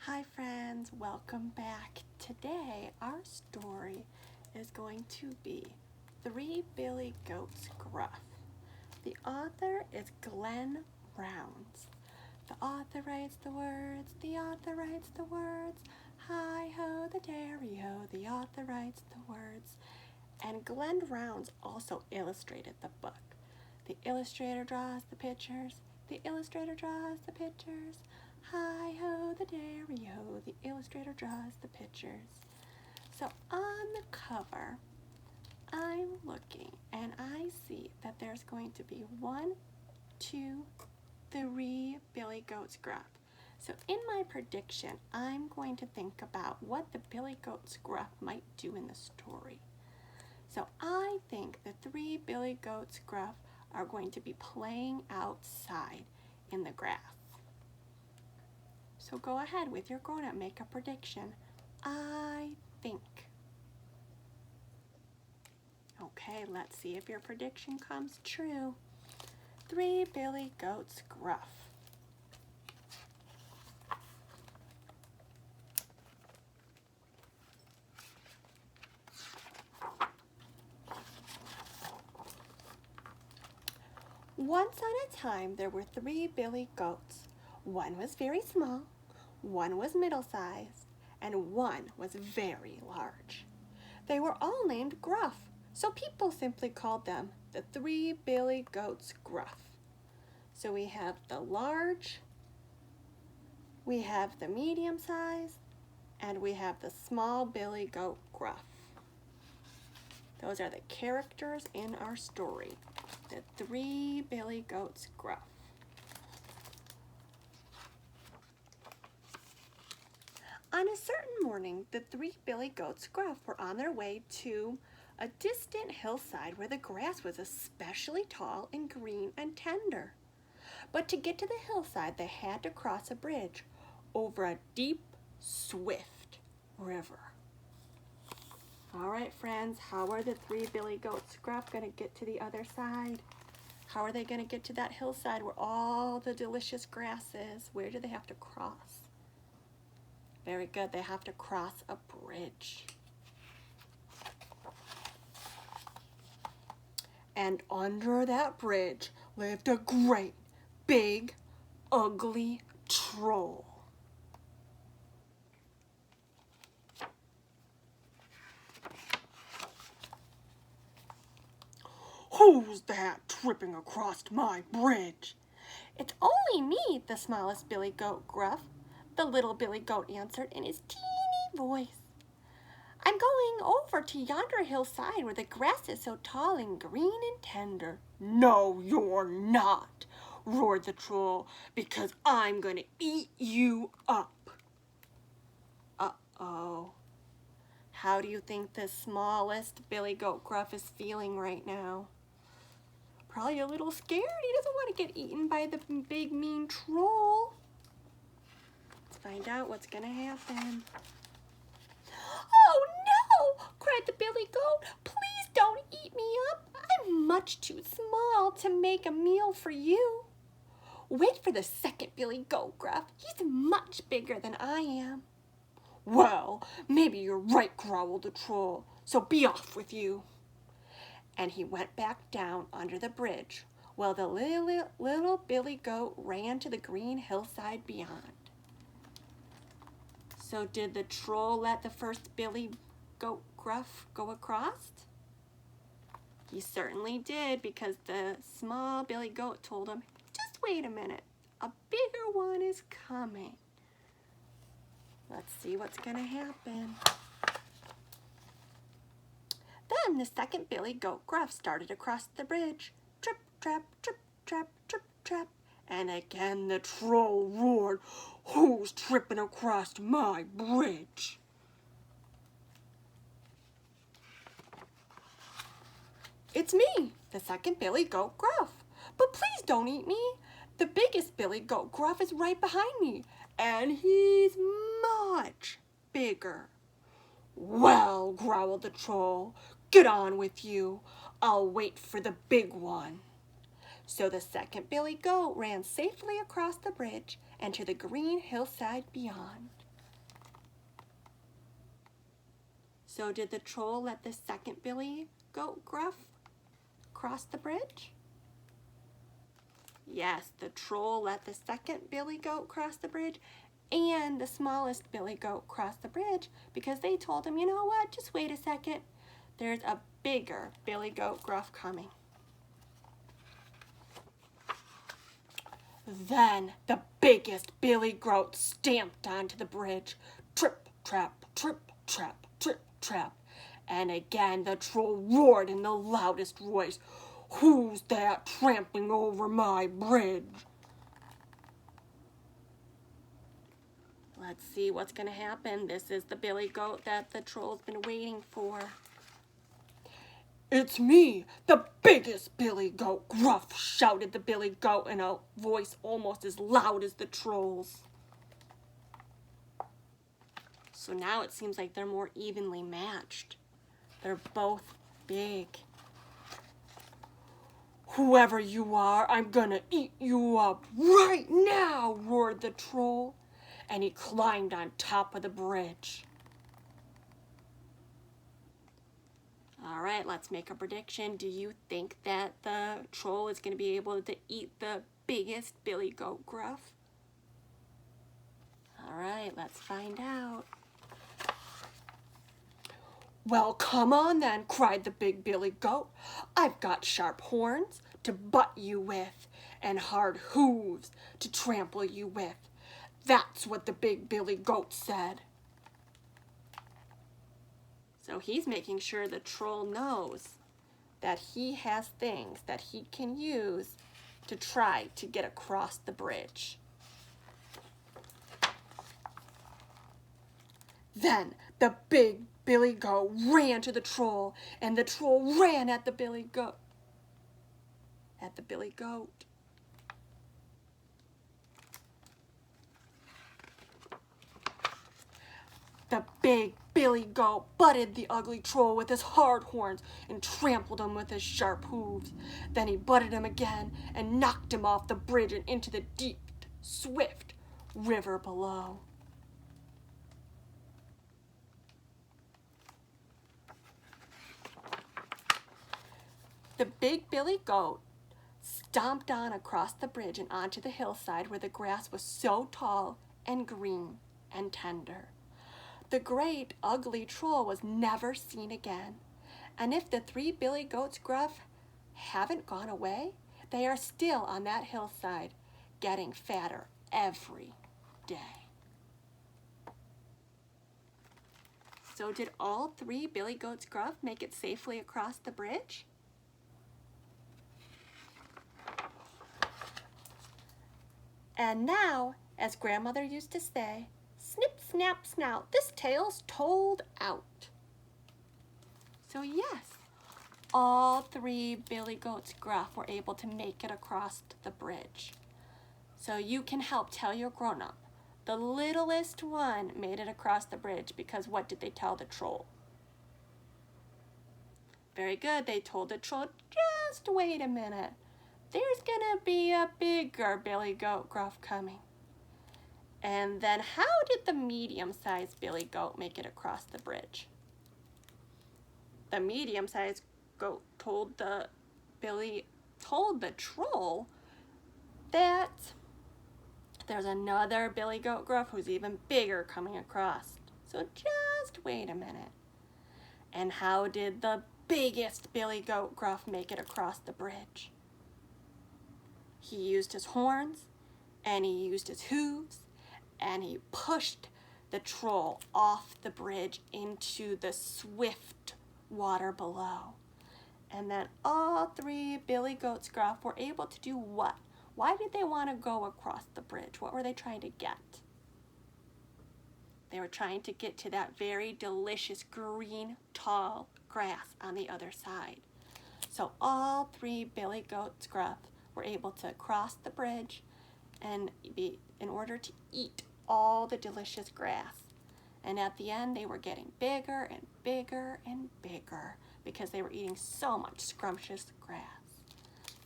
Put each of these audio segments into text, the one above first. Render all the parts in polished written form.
Hi friends, welcome back. Today our story is going to be Three Billy Goats Gruff. The author is Glenn Rounds. The author writes the words, the author writes the words. Hi-ho the dairy-ho, the author writes the words. And Glenn Rounds also illustrated the book. The illustrator draws the pictures, the illustrator draws the pictures. Hi-ho the dairy-ho, the illustrator draws the pictures. So on the cover, I'm looking and I see that there's going to be 1, 2, 3 Billy Goats Gruff. So in my prediction, I'm going to think about what the Billy Goats Gruff might do in the story. So I think the 3 Billy Goats Gruff are going to be playing outside in the grass. So go ahead with your grown-up, make a prediction. I think. Okay, let's see if your prediction comes true. 3 Billy Goats Gruff. Once on a time, there were 3 Billy Goats. One was very small, one was middle-sized, and one was very large. They were all named Gruff, so people simply called them the 3 Billy Goats Gruff. So we have the large, we have the medium-sized, and we have the small Billy Goat Gruff. Those are the characters in our story, the 3 Billy Goats Gruff. On a certain morning, the 3 Billy Goats Gruff were on their way to a distant hillside where the grass was especially tall and green and tender. But to get to the hillside, they had to cross a bridge over a deep, swift river. All right, friends, how are the 3 Billy Goats Gruff going to get to the other side? How are they going to get to that hillside where all the delicious grass is? Where do they have to cross? Very good, they have to cross a bridge. And under that bridge lived a great, big, ugly troll. Who's that tripping across my bridge? It's only me, the smallest Billy Goat Gruff, the little Billy Goat answered in his teeny voice. I'm going over to yonder hillside where the grass is so tall and green and tender. No, you're not, roared the troll, because I'm going to eat you up. Uh-oh. How do you think the smallest Billy Goat Gruff is feeling right now? Probably a little scared. He doesn't want to get eaten by the big mean troll. Let's find out what's going to happen. Oh no! Cried the Billy Goat. Please don't eat me up. I'm much too small to make a meal for you. Wait for the second Billy Goat Gruff. He's much bigger than I am. Well, maybe you're right, growled the troll, so be off with you. And he went back down under the bridge, while the little Billy Goat ran to the green hillside beyond. So did the troll let the first Billy Goat Gruff go across? He certainly did, because the small Billy Goat told him, just wait a minute, a bigger one is coming. Let's see what's going to happen. Then the second Billy Goat Gruff started across the bridge. Trip, trap, trip, trap, trip, trap. And again the troll roared, who's tripping across my bridge? It's me, the second Billy Goat Gruff. But please don't eat me. The biggest Billy Goat Gruff is right behind me, and he's much bigger. Well, growled the troll, get on with you. I'll wait for the big one. So the second Billy Goat ran safely across the bridge and to the green hillside beyond. So did the troll let the second billy goat Gruff cross the bridge? Yes, the troll let the second billy goat cross the bridge and the smallest billy goat cross the bridge because they told him, you know what, just wait a second. There's a bigger billy goat Gruff coming. Then the biggest billy goat stamped onto the bridge. Trip, trap, trip, trap, trip, trap. And again the troll roared in the loudest voice, "Who's that trampling over my bridge?" Let's see what's going to happen. This is the billy goat that the troll's been waiting for. "It's me, the biggest billy goat, Gruff," shouted the billy goat in a voice almost as loud as the troll's. So now it seems like they're more evenly matched. They're both big. "Whoever you are, I'm gonna eat you up right now," roared the troll, and he climbed on top of the bridge. All right, let's make a prediction. Do you think that the troll is going to be able to eat the biggest billy goat Gruff? All right, let's find out. "Well, come on then," cried the big billy goat. "I've got sharp horns to butt you with and hard hooves to trample you with." That's what the big billy goat said. So he's making sure the troll knows that he has things that he can use to try to get across the bridge. Then the big billy goat ran to the troll, and the troll ran at the billy goat. The big billy goat butted the ugly troll with his hard horns and trampled him with his sharp hooves. Then he butted him again and knocked him off the bridge and into the deep, swift river below. The big billy goat stomped on across the bridge and onto the hillside where the grass was so tall and green and tender. The great, ugly troll was never seen again. And if the three billy goats Gruff haven't gone away, they are still on that hillside, getting fatter every day. So did all three billy goats Gruff make it safely across the bridge? And now, as grandmother used to say, snip, snap, snout, this tale's told out. So yes, all three billy goats Gruff were able to make it across the bridge. So you can help tell your grown-up, the littlest one made it across the bridge because what did they tell the troll? Very good, they told the troll, just wait a minute. There's gonna be a bigger billy goat Gruff coming. And then how did the medium-sized billy goat make it across the bridge? The medium-sized goat told the troll that there's another billy goat Gruff who's even bigger coming across. So just wait a minute. And how did the biggest billy goat Gruff make it across the bridge? He used his horns, and he used his hooves, and he pushed the troll off the bridge into the swift water below. And then all three billy goats Gruff were able to do what? Why did they want to go across the bridge? What were they trying to get? They were trying to get to that very delicious green, tall grass on the other side. So all three billy goats Gruff were able to cross the bridge and in order to eat all the delicious grass. And at the end, they were getting bigger and bigger and bigger because they were eating so much scrumptious grass.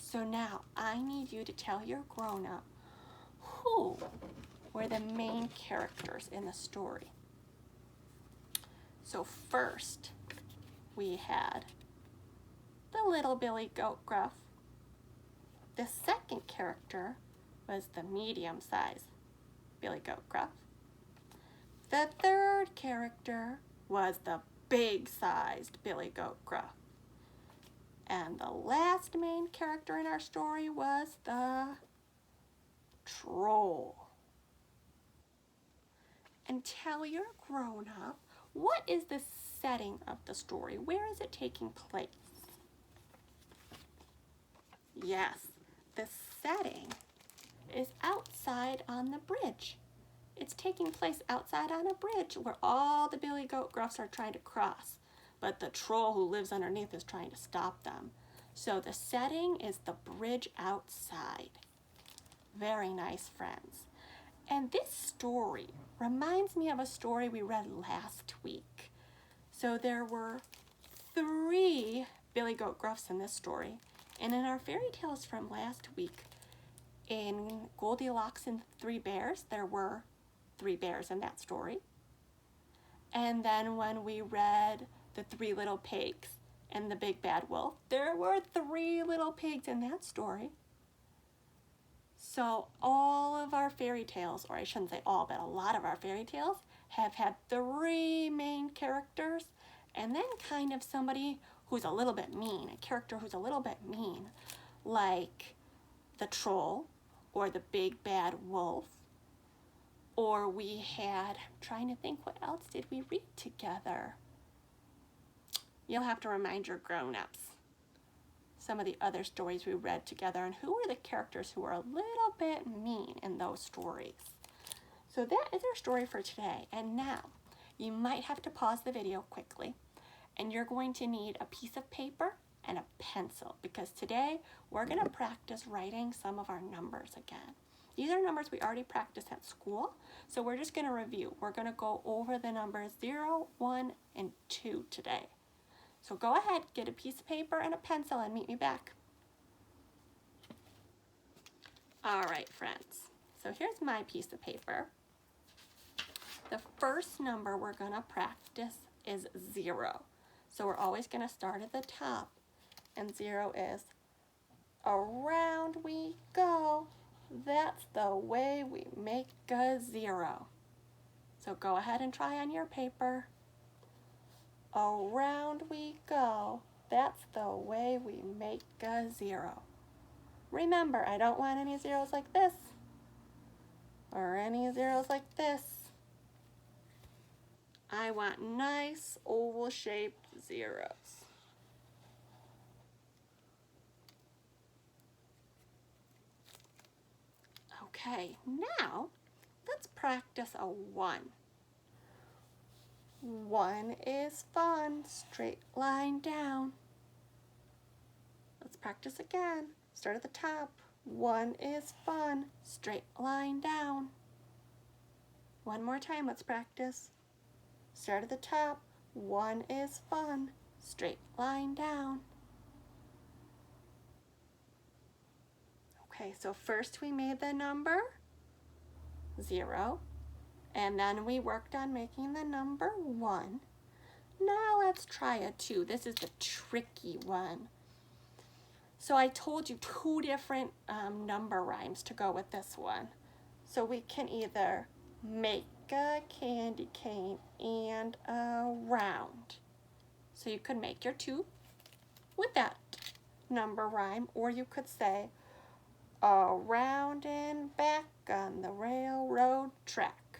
So now I need you to tell your grown-up who were the main characters in the story. So first we had the little Billy Goat Gruff. The second character was the medium-sized Billy Goat Gruff. The third character was the big-sized Billy Goat Gruff. And the last main character in our story was the troll. Until you're grown up, what is the setting of the story? Where is it taking place? Yes, the setting is outside on the bridge. It's taking place outside on a bridge where all the Billy Goat Gruffs are trying to cross, but the troll who lives underneath is trying to stop them. So the setting is the bridge outside. Very nice, friends. And this story reminds me of a story we read last week. So there were 3 Billy Goat Gruffs in this story. And in our fairy tales from last week, in Goldilocks and 3 Bears, there were 3 bears in that story. And then when we read the 3 Little Pigs and the Big Bad Wolf, there were 3 little pigs in that story. So all of our fairy tales, or I shouldn't say all, but a lot of our fairy tales have had 3 main characters and then kind of somebody who's a little bit mean, a character who's a little bit mean, like the troll or the big bad wolf. Or we had, I'm trying to think, what else did we read together? You'll have to remind your grown-ups some of the other stories we read together and who were the characters who were a little bit mean in those stories. So that is our story for today. And now you might have to pause the video quickly, and you're going to need a piece of paper and a pencil, because today we're going to practice writing some of our numbers again. These are numbers we already practiced at school, so we're just going to review. We're going to go over the numbers 0, 1, and 2 today. So go ahead, get a piece of paper and a pencil and meet me back. All right, friends. So here's my piece of paper. The first number we're going to practice is 0. So we're always going to start at the top. And 0 is around we go. That's the way we make a 0. So go ahead and try on your paper. Around we go. That's the way we make a 0. Remember, I don't want any zeros like this or any zeros like this. I want nice oval-shaped zeros. Okay, now let's practice a 1. 1 is fun, straight line down. Let's practice again. Start at the top. 1 is fun, straight line down. One more time, let's practice. Start at the top. 1 is fun, straight line down. Okay, so first we made the number 0. And then we worked on making the number 1. Now let's try a 2. This is the tricky one. So I told you 2 different number rhymes to go with this one. So we can either make a candy cane and a round. So you could make your 2 with that number rhyme, or you could say around and back on the railroad track.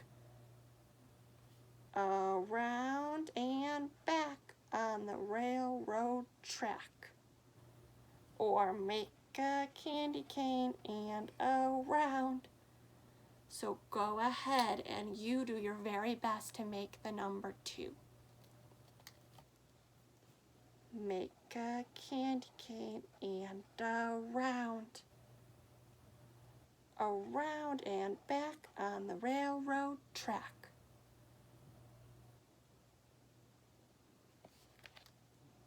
Around and back on the railroad track. Or make a candy cane and a round. So go ahead and you do your very best to make the number 2. Make a candy cane and a round. Around and back on the railroad track.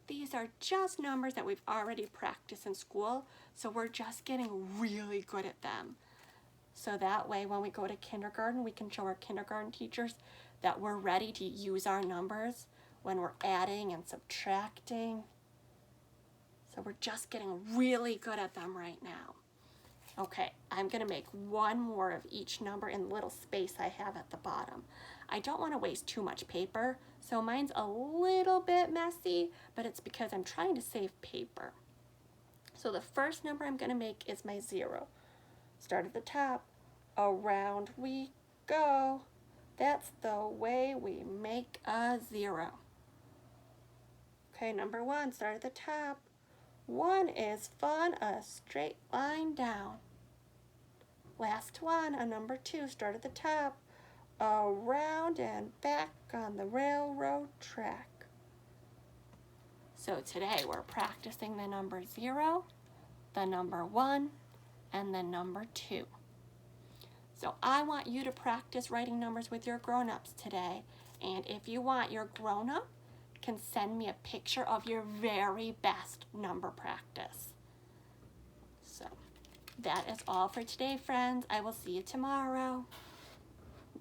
These are just numbers that we've already practiced in school, so we're just getting really good at them. So that way when we go to kindergarten, we can show our kindergarten teachers that we're ready to use our numbers when we're adding and subtracting. So we're just getting really good at them right now. Okay, I'm gonna make one more of each number in the little space I have at the bottom. I don't wanna waste too much paper, so mine's a little bit messy, but it's because I'm trying to save paper. So the first number I'm gonna make is my 0. Start at the top, around we go. That's the way we make a 0. Okay, number 1, start at the top. 1 is fun, a straight line down. Last one, a number 2, start at the top, around and back on the railroad track. So today we're practicing the number 0, the number 1, and the number 2. So I want you to practice writing numbers with your grown-ups today. And if you want, your grown-up can send me a picture of your very best number practice. So that is all for today, friends. I will see you tomorrow.